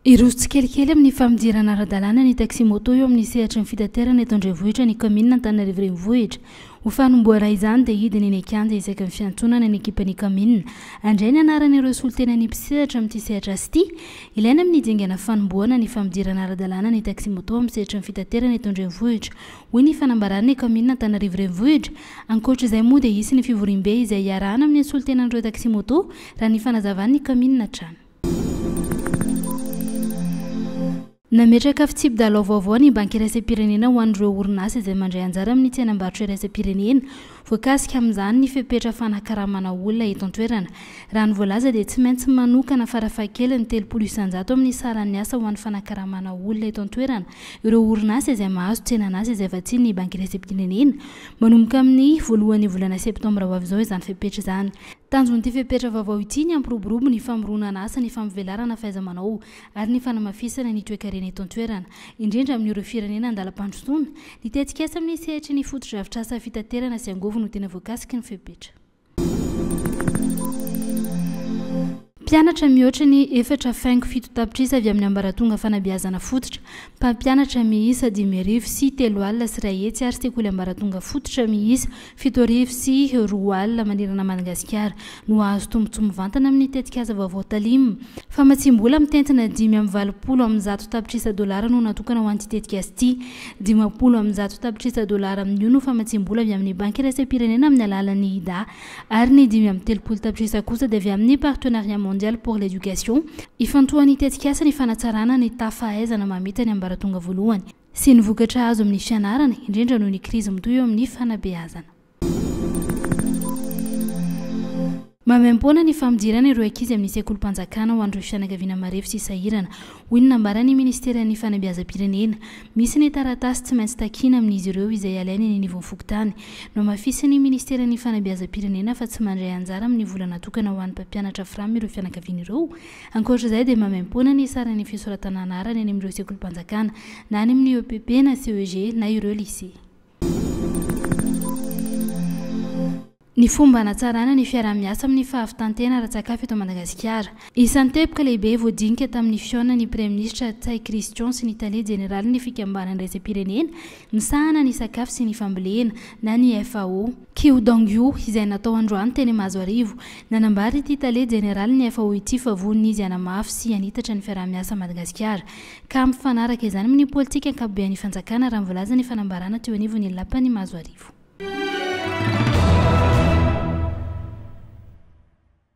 Iroso tsikelikely amin'ny famodirana ara-dalàna ny taxi moto eo amin'ny sehatra ny fitaterana eto Andrenivohitra ny commune Antananarivo renivohitra. Ho fanomboana izany dia hidiny ny kianja isaky ny fiantsonana ny ekipa ny commune. Andray ny anaran'ireo solitena ny mpisehatra amin'ity sehatra sy ity, ilaina amin'ny dingana fanomboana ny famodirana ara-dalàna ny taxi moto amin'ny sehatra ny fitaterana eto Andrenivohitra. Hoy ny fanambarana ny commune Antananarivo renivohitra, ankoatra izay moa dia hisy ny fivorim-be izay iarahana amin'ny solitenan'ireo taxi moto raha ny fanazavan'ny commune hatrany. Nametraka fitsipidalao vaovao ny banky iraisam-pirenena ho an'ireo orinasa izay mandray anjara amin'ny tsenam-barotra iraisam-pirenena, voakasika amin'izany ny fepetra fanakaramana olona eto an-toerana. Raha ny voalaza dia tsy maintsy manokana farafahakeliny 30 isanjato amin'ny saran'ny asa ho an'ny fanakaramana olona eto an-toerana. Ireo orinasa izay mahazo tsenan'asa izay vatsiny ny banky iraisam-pirenena manomboka amin'ny voalohan'ny volana septambra ho avy izao izany fepetra izany. Tanjon'ity fepetra vaovao ity ny ampiroborobo ny famoronana asa, ny fampivelarana fahaiza-manao ary ny fanamafisana ny toe-karena eto an-toerana, indrindra amin'ireo firenena andalam-pandrosoana. Ny tetikasa amin'ny sehatra ny foto-drafitr'asa fitaterana sy angovo no tena voakasika ny fepetra. Mpianatra mihoatra ny 4.7 tapitrisa avy amin'ny ambaratonga fanabeazana fototra, mpampianatra miisa 5,000 sy 3 alina sy 1 hetsy ary sekoly ambaratonga fototra miisa 7,000 sy 2 alina manerana Madagasikara no azo tombotsoa mivantana amin'ny tetikasa vaovao talim. Famatsim-bola mitentina 5,20 amin'ny 100 tapitrisa dolara no natokana ho an'ity tetikasa ity. 50 amin'ny 100 tapitrisa dolara amin'io no famatsim-bola avy amin'ny banky iraisam-pirenena amin'ny alalan'ny IDA ary ny 5,30 tapitrisa kosa dia avy amin'ny partenariat mondial pour l'éducation, ifantohan'ny tetikasa ny fanatsarana ny tafahaizana mamita ny ambaratonga voalohany sy ny vokatra azo amin'ny fianarana, indrindra noho ny krizy mitoy eo amin'ny fanabeazana. Mamempoana ny famodirana ireo ankizy amin'ny sekolim-panjakana ho an'ireo fianakaviana marefo sy sahirana. Hoy ny nambaran'ny Ministeran'ny Fanabeazam-pirenena, misy ny taratasy tsy maintsy takina amin'izy ireo izay alainy ny nivon'ny fokontany. No mafisany Ministeran'ny Fanabeazam-pirenena fa tsy mandray anjara amin'ny vola natokana ho an'ny mpampianatra framy ireo fianakaviana ireo. Ankoatra izay dia mamempoana ny saran'ny fisoratana anarany any amin'ireo sekolim-panjakana na any amin'ny EPP na CEG na ireo lycée. Ny fomba hanatsarana ny fiaraha-miasa amin'ny fahavitantena ara-tsakafo eto Madagasikara. Isan'ny teboka lehibe voadinika tamin'ny fiona ny Praiministra Tsay Christian sy ny Tale Jeneraly ny fikambanana iraisam-pirenena misahana ny sakafo sy ny fambolena na ny FAO. Kiu Dongyu izay natao androany teny Mazoarivo nanambary ity Tale Jeneraly ny FAO ity fa voniny izy hanamafy sy hanitatra ny fiaraha-miasa Madagasikara. Ka mifanaraka izany amin'ny politika ankapobean'ny fanjakana raha mivolaza ny fanambarana teo anivon'ny lapan'ny Mazoarivo.